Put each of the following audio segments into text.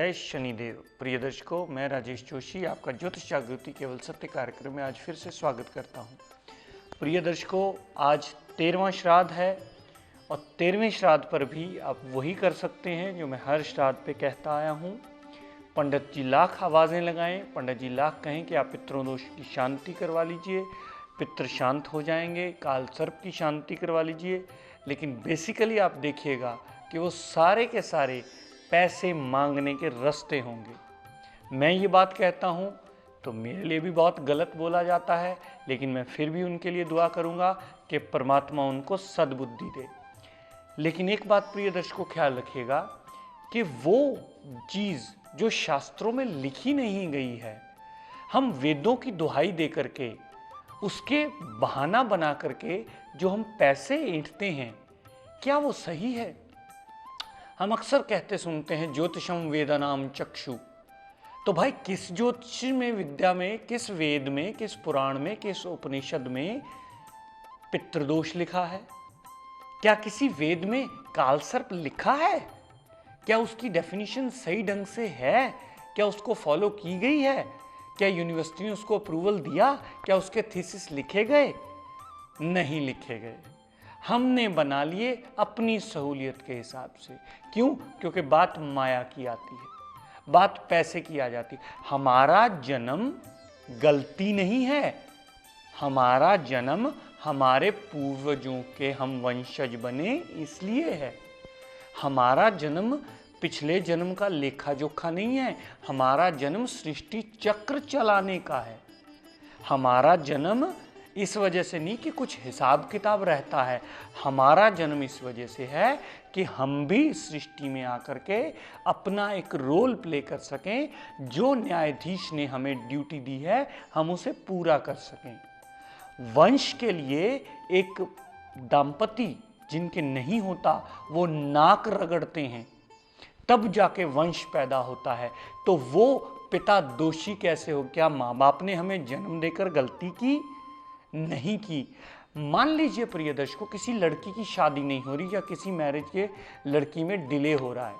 जय शनिदेव। प्रिय दर्शकों, मैं राजेश जोशी आपका ज्योतिष जागृति केवल सत्य कार्यक्रम में आज फिर से स्वागत करता हूं। प्रिय दर्शकों, आज 13वां श्राद्ध है और 13वें श्राद्ध पर भी आप वही कर सकते हैं जो मैं हर श्राद्ध पे कहता आया हूं। पंडित जी लाख आवाज़ें लगाएं, पंडित जी लाख कहें कि आप पितरों दोष की शांति करवा लीजिए, पितृ शांत हो जाएंगे, काल सर्प की शांति करवा लीजिए। लेकिन बेसिकली आप देखिएगा कि वो सारे के सारे पैसे मांगने के रास्ते होंगे। मैं ये बात कहता हूँ तो मेरे लिए भी बहुत गलत बोला जाता है, लेकिन मैं फिर भी उनके लिए दुआ करूँगा कि परमात्मा उनको सद्बुद्धि दे। लेकिन एक बात प्रिय दर्शकों ख्याल रखिएगा कि वो चीज़ जो शास्त्रों में लिखी नहीं गई है, हम वेदों की दुहाई दे करके, उसके बहाना बना करके जो हम पैसे ऐंठते हैं, क्या वो सही है? हम अक्सर कहते सुनते हैं ज्योतिषम वेदानाम चक्षु। तो भाई किस ज्योतिष में, विद्या में, किस वेद में, किस पुराण में, किस उपनिषद में पितृदोष लिखा है? क्या किसी वेद में कालसर्प लिखा है? क्या उसकी डेफिनेशन सही ढंग से है? क्या उसको फॉलो की गई है? क्या यूनिवर्सिटी ने उसको अप्रूवल दिया? क्या उसके थीसिस लिखे गए? नहीं लिखे गए। हमने बना लिए अपनी सहूलियत के हिसाब से। क्यों? क्योंकि बात माया की आती है, बात पैसे की आ जाती है। हमारा जन्म गलती नहीं है, हमारा जन्म हमारे पूर्वजों के हम वंशज बने इसलिए है। हमारा जन्म पिछले जन्म का लेखा जोखा नहीं है, हमारा जन्म सृष्टि चक्र चलाने का है। हमारा जन्म इस वजह से नहीं कि कुछ हिसाब किताब रहता है, हमारा जन्म इस वजह से है कि हम भी सृष्टि में आकर के अपना एक रोल प्ले कर सकें, जो न्यायाधीश ने हमें ड्यूटी दी है हम उसे पूरा कर सकें। वंश के लिए एक दाम्पति जिनके नहीं होता वो नाक रगड़ते हैं, तब जाके वंश पैदा होता है। तो वो पिता दोषी कैसे हो? क्या माँ बाप ने हमें जन्म देकर गलती की? नहीं की। मान लीजिए प्रिय दर्शकों, किसी लड़की की शादी नहीं हो रही या किसी मैरिज के लड़की में डिले हो रहा है।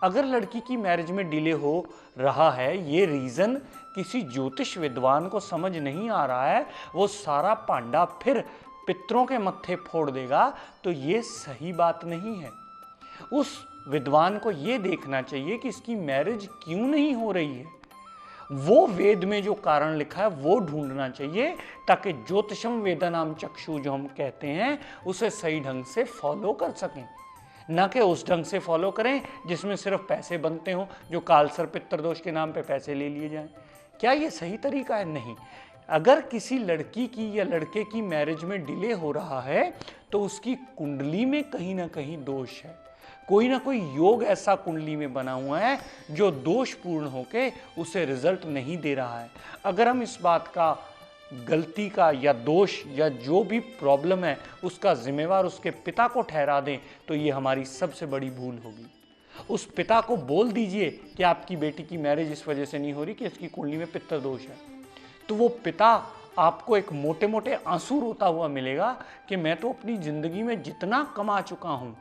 अगर लड़की की मैरिज में डिले हो रहा है, ये रीज़न किसी ज्योतिष विद्वान को समझ नहीं आ रहा है, वो सारा पांडा फिर पितरों के मत्थे फोड़ देगा, तो ये सही बात नहीं है। उस विद्वान को ये देखना चाहिए कि इसकी मैरिज क्यों नहीं हो रही है। वो वेद में जो कारण लिखा है वो ढूंढना चाहिए, ताकि ज्योतिषम वेदानाम चक्षु जो हम कहते हैं उसे सही ढंग से फॉलो कर सकें, ना कि उस ढंग से फॉलो करें जिसमें सिर्फ पैसे बनते हों, जो कालसर्प पितृदोष के नाम पे पैसे ले लिए जाएं। क्या ये सही तरीका है? नहीं। अगर किसी लड़की की या लड़के की मैरिज में डिले हो रहा है तो उसकी कुंडली में कहीं ना कहीं दोष है, कोई ना कोई योग ऐसा कुंडली में बना हुआ है जो दोषपूर्ण होके उसे रिजल्ट नहीं दे रहा है। अगर हम इस बात का, गलती का या दोष या जो भी प्रॉब्लम है उसका जिम्मेवार उसके पिता को ठहरा दें तो ये हमारी सबसे बड़ी भूल होगी। उस पिता को बोल दीजिए कि आपकी बेटी की मैरिज इस वजह से नहीं हो रही कि इसकी कुंडली में पितृदोष है, तो वो पिता आपको एक मोटे मोटे आंसू रोता हुआ मिलेगा कि मैं तो अपनी ज़िंदगी में जितना कमा चुका हूँ,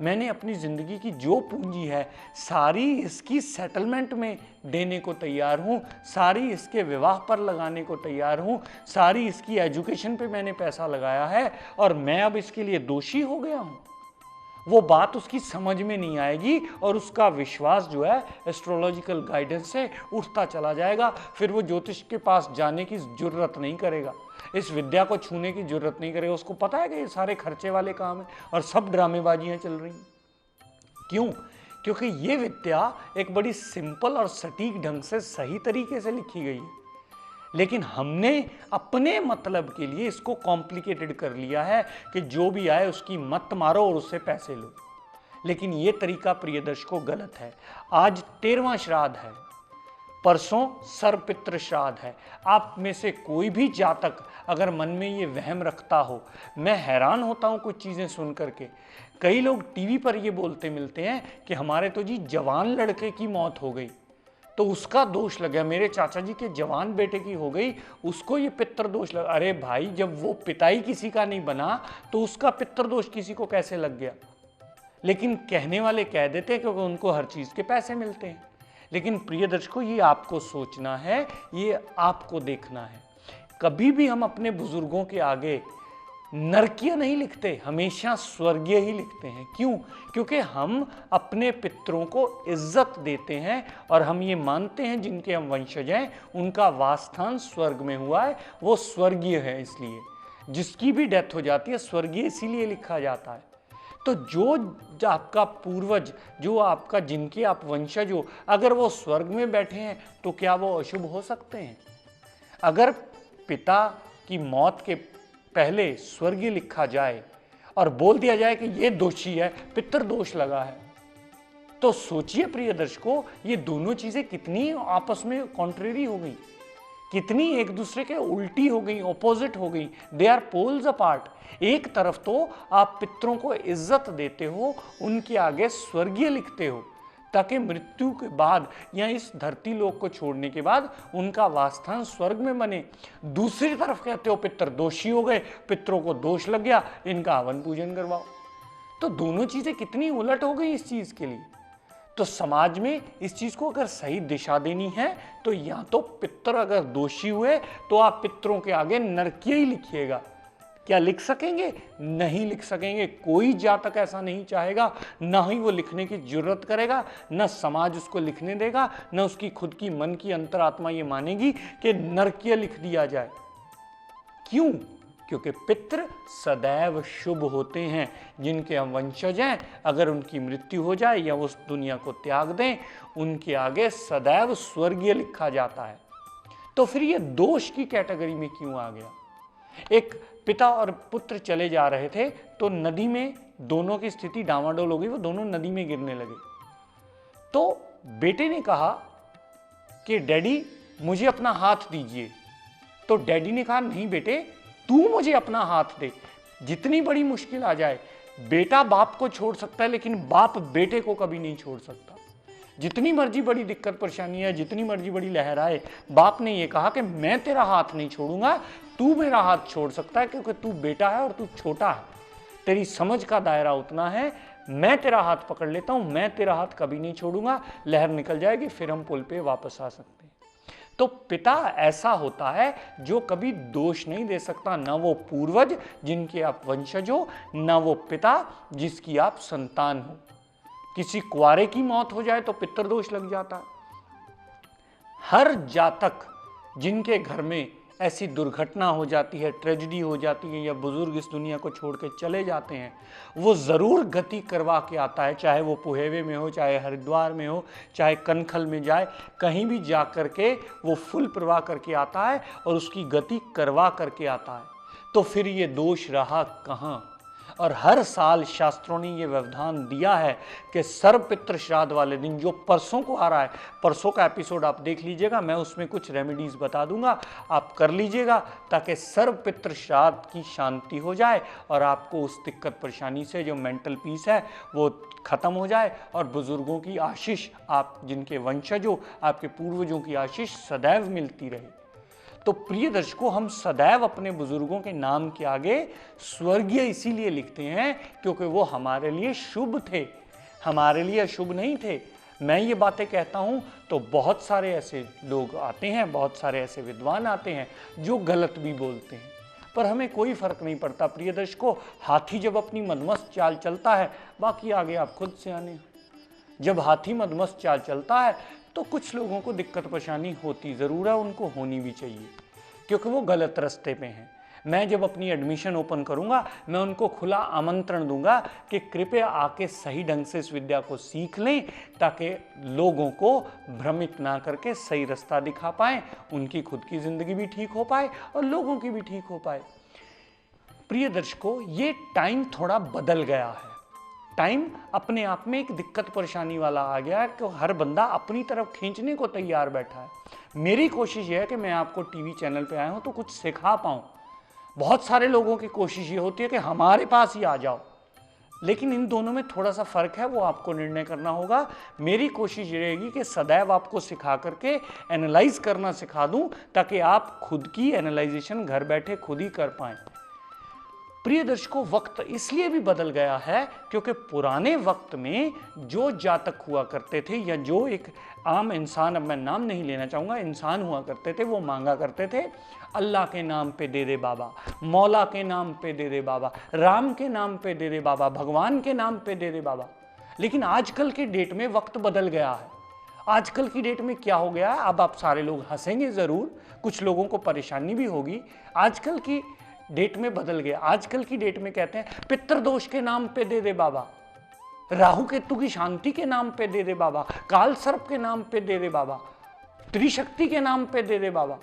मैंने अपनी ज़िंदगी की जो पूंजी है सारी इसकी सेटलमेंट में देने को तैयार हूँ, सारी इसके विवाह पर लगाने को तैयार हूँ, सारी इसकी एजुकेशन पे मैंने पैसा लगाया है और मैं अब इसके लिए दोषी हो गया हूँ। वो बात उसकी समझ में नहीं आएगी और उसका विश्वास जो है एस्ट्रोलॉजिकल गाइडेंस से उठता चला जाएगा। फिर वो ज्योतिष के पास जाने की जरूरत नहीं करेगा, इस विद्या को छूने की जरूरत नहीं करेगा। उसको पता है कि ये सारे खर्चे वाले काम है और सब ड्रामेबाजियां चल रही हैं। क्यों? क्योंकि ये विद्या एक बड़ी सिंपल और सटीक ढंग से सही तरीके से लिखी गई है, लेकिन हमने अपने मतलब के लिए इसको कॉम्प्लिकेटेड कर लिया है कि जो भी आए उसकी मत मारो और उससे पैसे लो। लेकिन ये तरीका प्रिय दर्शकों गलत है। आज 13वां श्राद्ध है, परसों सर्वपितृ श्राद्ध है। आप में से कोई भी जातक अगर मन में ये वहम रखता हो, मैं हैरान होता हूँ कुछ चीज़ें सुन करके। कई लोग टीवी पर ये बोलते मिलते हैं कि हमारे तो जी जवान लड़के की मौत हो गई तो उसका दोष लग गया, मेरे चाचा जी के जवान बेटे की हो गई उसको ये पितृदोष लगा। अरे भाई, जब वो पिता ही किसी का नहीं बना तो उसका पितृदोष किसी को कैसे लग गया? लेकिन कहने वाले कह देते हैं क्योंकि उनको हर चीज़ के पैसे मिलते हैं। लेकिन प्रिय दर्शकों, ये आपको सोचना है, ये आपको देखना है। कभी भी हम अपने बुजुर्गों के आगे नरकीय नहीं लिखते, हमेशा स्वर्गीय ही लिखते हैं। क्यों? क्योंकि हम अपने पितरों को इज्जत देते हैं और हम ये मानते हैं जिनके हम वंशज हैं उनका वासस्थान स्वर्ग में हुआ है, वो स्वर्गीय है। इसलिए जिसकी भी डेथ हो जाती है स्वर्गीय इसीलिए लिखा जाता है। तो जो आपका पूर्वज, जो आपका, जिनके आप वंशज हो, अगर वो स्वर्ग में बैठे हैं तो क्या वो अशुभ हो सकते हैं? अगर पिता की मौत के पहले स्वर्गीय लिखा जाए और बोल दिया जाए कि ये दोषी है, पितृ दोष लगा है, तो सोचिए प्रिय दर्शकों, ये दोनों चीजें कितनी आपस में कॉन्ट्रेरी हो गई, कितनी एक दूसरे के उल्टी हो गई, ऑपोजिट हो गई। They are poles apart. एक तरफ तो आप पितरों को इज्जत देते हो, उनके आगे स्वर्गीय लिखते हो ताकि मृत्यु के बाद या इस धरती लोक को छोड़ने के बाद उनका वासस्थान स्वर्ग में बने। दूसरी तरफ कहते हो पितर दोषी हो गए, पितरों को दोष लग गया, इनका हवन पूजन करवाओ। तो दोनों चीजें कितनी उलट हो गई इस चीज के लिए। तो समाज में इस चीज को अगर सही दिशा देनी है तो या तो पितर अगर दोषी हुए तो आप पितरों के आगे नरकीय ही लिखिएगा। क्या लिख सकेंगे? नहीं लिख सकेंगे। कोई जातक ऐसा नहीं चाहेगा, ना ही वो लिखने की जरूरत करेगा, न समाज उसको लिखने देगा, न उसकी खुद की मन की अंतरात्मा ये मानेगी कि नरकीय लिख दिया जाए। क्यों? क्योंकि पितृ सदैव शुभ होते हैं। जिनके हम वंशज हैं, अगर उनकी मृत्यु हो जाए या उस दुनिया को त्याग दें, उनके आगे सदैव स्वर्गीय लिखा जाता है। तो फिर ये दोष की कैटेगरी में क्यों आ गया? एक पिता और पुत्र चले जा रहे थे तो नदी में दोनों की स्थिति डामाडोल हो गई, वो दोनों नदी में गिरने लगे। तो बेटे ने कहा कि डैडी मुझे अपना हाथ दीजिए। तो डैडी ने कहा नहीं बेटे, तू मुझे अपना हाथ दे। जितनी बड़ी मुश्किल आ जाए, बेटा बाप को छोड़ सकता है लेकिन बाप बेटे को कभी नहीं छोड़ सकता। जितनी मर्जी बड़ी दिक्कत परेशानी है, जितनी मर्जी बड़ी लहर आए, बाप ने यह कहा कि मैं तेरा हाथ नहीं छोड़ूंगा, तू मेरा हाथ छोड़ सकता है क्योंकि तू बेटा है और तू छोटा है, तेरी समझ का दायरा उतना है, मैं तेरा हाथ पकड़ लेता हूं, मैं तेरा हाथ कभी नहीं छोड़ूंगा। लहर निकल जाएगी, फिर हम पुल पे वापस आ सकते हैं। तो पिता ऐसा होता है जो कभी दोष नहीं दे सकता, ना वो पूर्वज जिनके आप वंशज हो, ना वो पिता जिसकी आप संतान हो। किसी कुंवारे की मौत हो जाए तो पितृदोष लग जाता है। हर जातक जिनके घर में ऐसी दुर्घटना हो जाती है, ट्रेजेडी हो जाती है, या बुजुर्ग इस दुनिया को छोड़ के चले जाते हैं, वो ज़रूर गति करवा के आता है, चाहे वो पुहेवे में हो, चाहे हरिद्वार में हो, चाहे कनखल में जाए, कहीं भी जा कर के वो फुल प्रवाह करके आता है और उसकी गति करवा करके आता है। तो फिर ये दोष रहा कहाँ? और हर साल शास्त्रों ने ये व्यवधान दिया है कि सर्वपितृ श्राद्ध वाले दिन, जो परसों को आ रहा है, परसों का एपिसोड आप देख लीजिएगा, मैं उसमें कुछ रेमेडीज बता दूंगा, आप कर लीजिएगा ताकि सर्वपितृ श्राद्ध की शांति हो जाए और आपको उस दिक्कत परेशानी से जो मेंटल पीस है वो खत्म हो जाए और बुजुर्गों की आशीष, आप जिनके वंशज हो, आपके पूर्वजों की आशीष सदैव मिलती रहे। तो प्रिय दर्शकों, हम सदैव अपने बुजुर्गों के नाम के आगे स्वर्गीय इसीलिए लिखते हैं क्योंकि वो हमारे लिए शुभ थे, हमारे लिए अशुभ नहीं थे। मैं ये बातें कहता हूं तो बहुत सारे ऐसे लोग आते हैं, बहुत सारे ऐसे विद्वान आते हैं जो गलत भी बोलते हैं, पर हमें कोई फर्क नहीं पड़ता। प्रिय दर्शकों, हाथी जब अपनी मदमस्त चाल चलता है, बाकी आगे आप खुद से आने। जब हाथी मदमस्त चाल चलता है तो कुछ लोगों को दिक्कत परेशानी होती ज़रूर है, उनको होनी भी चाहिए क्योंकि वो गलत रास्ते पे हैं। मैं जब अपनी एडमिशन ओपन करूंगा, मैं उनको खुला आमंत्रण दूंगा कि कृपया आके सही ढंग से इस विद्या को सीख लें ताकि लोगों को भ्रमित ना करके सही रास्ता दिखा पाएं, उनकी खुद की ज़िंदगी भी ठीक हो पाए और लोगों की भी ठीक हो पाए। प्रिय दर्शकों, ये टाइम थोड़ा बदल गया है। टाइम अपने आप में एक दिक्कत परेशानी वाला आ गया है कि हर बंदा अपनी तरफ खींचने को तैयार बैठा है। मेरी कोशिश ये है कि मैं आपको टीवी चैनल पे आया हूँ तो कुछ सिखा पाऊँ। बहुत सारे लोगों की कोशिश ये होती है कि हमारे पास ही आ जाओ, लेकिन इन दोनों में थोड़ा सा फर्क है, वो आपको निर्णय करना होगा। मेरी कोशिश ये रहेगी कि सदैव आपको सिखा करके एनालाइज करना सिखा दूँ ताकि आप खुद की एनालाइजेशन घर बैठे खुद ही कर पाएँ। प्रिय दर्शकों, वक्त इसलिए भी बदल गया है क्योंकि पुराने वक्त में जो जातक हुआ करते थे या जो एक आम इंसान, अब मैं नाम नहीं लेना चाहूँगा, इंसान हुआ करते थे, वो मांगा करते थे अल्लाह के नाम पे दे दे बाबा, मौला के नाम पे दे दे बाबा, राम के नाम पे दे दे बाबा, भगवान के नाम पे दे दे बाबा। लेकिन आजकल के डेट में वक्त बदल गया है। आजकल की डेट में क्या हो गया है, अब आप सारे लोग हंसेंगे ज़रूर, कुछ लोगों को परेशानी भी होगी। आजकल की डेट में बदल गया। आजकल की डेट में कहते हैं पितृदोष के नाम पे दे दे बाबा, राहु केतु की शांति के नाम पे दे दे बाबा, काल सर्प के नाम पे दे दे बाबा, त्रिशक्ति के नाम पे दे दे बाबा।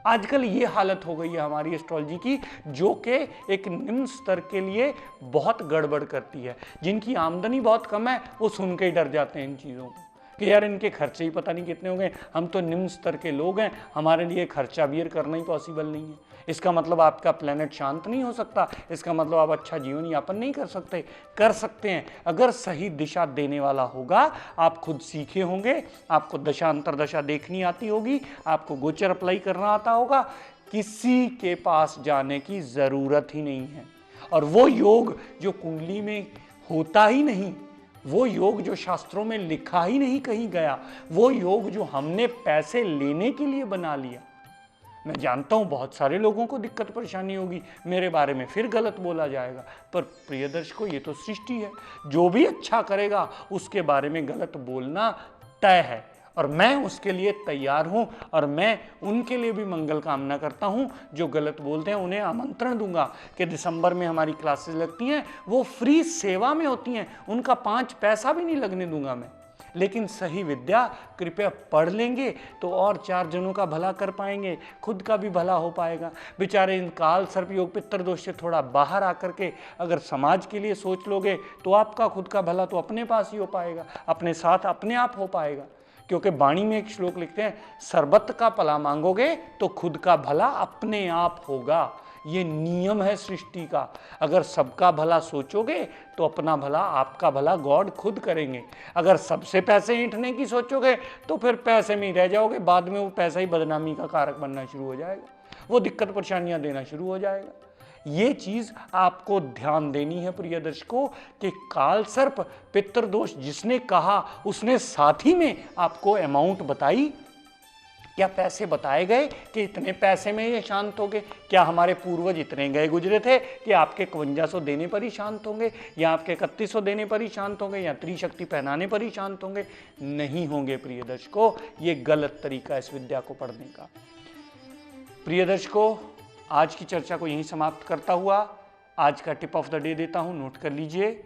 आजकल ये हालत हो गई है हमारी एस्ट्रोलॉजी की, जो कि एक निम्न स्तर के लिए बहुत गड़बड़ करती है। जिनकी आमदनी बहुत कम है वो सुन के ही डर जाते हैं इन चीज़ों को कि यार इनके खर्चे ही पता नहीं कितने होंगे, हम तो निम्न स्तर के लोग हैं, हमारे लिए खर्चा बियर करना ही पॉसिबल नहीं है। इसका मतलब आपका प्लेनेट शांत नहीं हो सकता, इसका मतलब आप अच्छा जीवन यापन नहीं कर सकते हैं। अगर सही दिशा देने वाला होगा, आप खुद सीखे होंगे, आपको दशा अंतरदशा देखनी आती होगी, आपको गोचर अप्लाई करना आता होगा, किसी के पास जाने की ज़रूरत ही नहीं है। और वो योग जो कुंडली में होता ही नहीं, वो योग जो शास्त्रों में लिखा ही नहीं कहीं गया, वो योग जो हमने पैसे लेने के लिए बना लिया। मैं जानता हूँ बहुत सारे लोगों को दिक्कत परेशानी होगी, मेरे बारे में फिर गलत बोला जाएगा, पर प्रिय दर्शकों ये तो सृष्टि है, जो भी अच्छा करेगा उसके बारे में गलत बोलना तय है और मैं उसके लिए तैयार हूँ। और मैं उनके लिए भी मंगल कामना करता हूँ जो गलत बोलते हैं। उन्हें आमंत्रण दूंगा कि दिसंबर में हमारी क्लासेस लगती हैं, वो फ्री सेवा में होती हैं, उनका 5 पैसा भी नहीं लगने दूंगा मैं। लेकिन सही विद्या कृपया पढ़ लेंगे तो और 4 जनों का भला कर पाएंगे, खुद का भी भला हो पाएगा। बेचारे इन काल सर्प योग पितृदोष से थोड़ा बाहर आकर के अगर समाज के लिए सोच लोगे तो आपका खुद का भला तो अपने पास ही हो पाएगा, अपने साथ अपने आप हो पाएगा। क्योंकि वाणी में एक श्लोक लिखते हैं, सर्बत का भला मांगोगे तो खुद का भला अपने आप होगा। ये नियम है सृष्टि का। अगर सबका भला सोचोगे तो अपना भला, आपका भला गॉड खुद करेंगे। अगर सबसे पैसे ऐंठने की सोचोगे तो फिर पैसे में ही रह जाओगे, बाद में वो पैसा ही बदनामी का कारक बनना शुरू हो जाएगा, वो दिक्कत परेशानियां देना शुरू हो जाएगा। ये चीज आपको ध्यान देनी है प्रिय दर्शकों कि काल सर्प पितृदोष जिसने कहा उसने साथ ही में आपको अमाउंट बताई, क्या पैसे बताए गए कि इतने पैसे में ये शांत होंगे? क्या हमारे पूर्वज इतने गए गुजरे थे कि आपके 5100 देने पर ही शांत होंगे, या आपके 3100 देने पर ही शांत होंगे, या त्रिशक्ति पहनाने पर ही शांत होंगे? नहीं होंगे प्रिय दर्शकों। ये गलत तरीका है इस विद्या को पढ़ने का। प्रिय दर्शकों, आज की चर्चा को यहीं समाप्त करता हुआ आज का टिप ऑफ द डे देता हूँ, नोट कर लीजिए।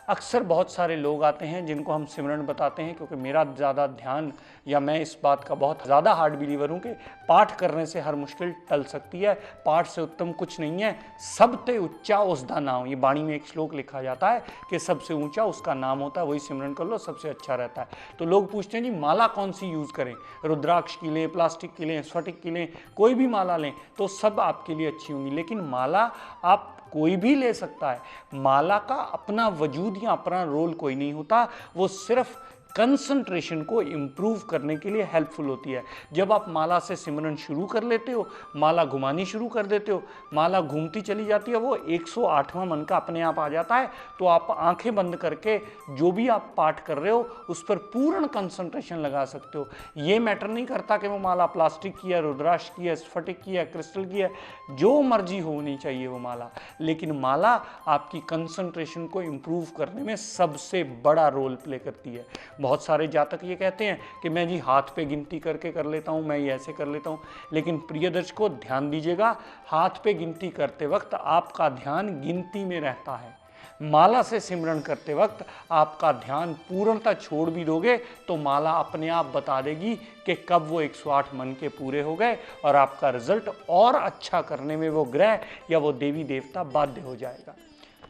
अक्सर बहुत सारे लोग आते हैं जिनको हम सिमरन बताते हैं, क्योंकि मेरा ज़्यादा ध्यान, या मैं इस बात का बहुत ज़्यादा हार्ड बिलीवर हूँ कि पाठ करने से हर मुश्किल टल सकती है, पाठ से उत्तम कुछ नहीं है। सबसे ऊंचा उसका नाम, ये वाणी में एक श्लोक लिखा जाता है कि सबसे ऊंचा उसका नाम होता है, वही सिमरन कर लो, सबसे अच्छा रहता है। तो लोग पूछते हैं जी माला कौन सी यूज़ करें, रुद्राक्ष की लें, प्लास्टिक की लें, स्फटिक की लें, कोई भी माला लें तो सब आपके लिए अच्छी होंगी। लेकिन माला आप कोई भी ले सकता है। माला का अपना वजूद या अपना रोल कोई नहीं होता, वो सिर्फ कंसंट्रेशन को इम्प्रूव करने के लिए हेल्पफुल होती है। जब आप माला से सिमरन शुरू कर लेते हो, माला घुमानी शुरू कर देते हो, माला घूमती चली जाती है, वो 108वां मन का अपने आप आ जाता है। तो आप आंखें बंद करके जो भी आप पाठ कर रहे हो उस पर पूर्ण कंसंट्रेशन लगा सकते हो। ये मैटर नहीं करता कि वो माला प्लास्टिक की है, रुद्राक्ष की है, स्फटिक की है, क्रिस्टल की है, जो मर्जी होनी चाहिए वो माला, लेकिन माला आपकी कंसंट्रेशन को इम्प्रूव करने में सबसे बड़ा रोल प्ले करती है। बहुत सारे जातक ये कहते हैं कि मैं जी हाथ पे गिनती करके कर लेता हूँ, मैं ये ऐसे कर लेता हूँ। लेकिन प्रिय दर्शकों ध्यान दीजिएगा, हाथ पे गिनती करते वक्त आपका ध्यान गिनती में रहता है। माला से सिमरन करते वक्त आपका ध्यान पूर्णतः छोड़ भी दोगे तो माला अपने आप बता देगी कि कब वो 108 मन के पूरे हो गए, और आपका रिजल्ट और अच्छा करने में वो ग्रह या वो देवी देवता बाध्य हो जाएगा।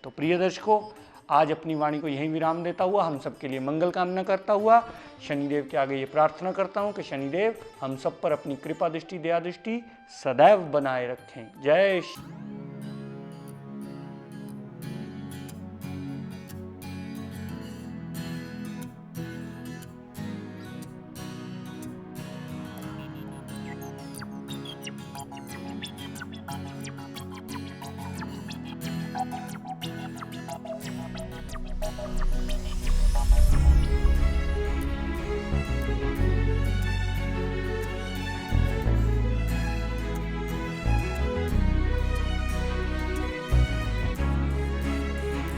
तो प्रिय दर्शकों, आज अपनी वाणी को यहीं विराम देता हुआ हम सबके लिए मंगल कामना करता हुआ शनिदेव के आगे ये प्रार्थना करता हूँ कि शनिदेव हम सब पर अपनी कृपा दृष्टि, दया दृष्टि सदैव बनाए रखें। जय श्री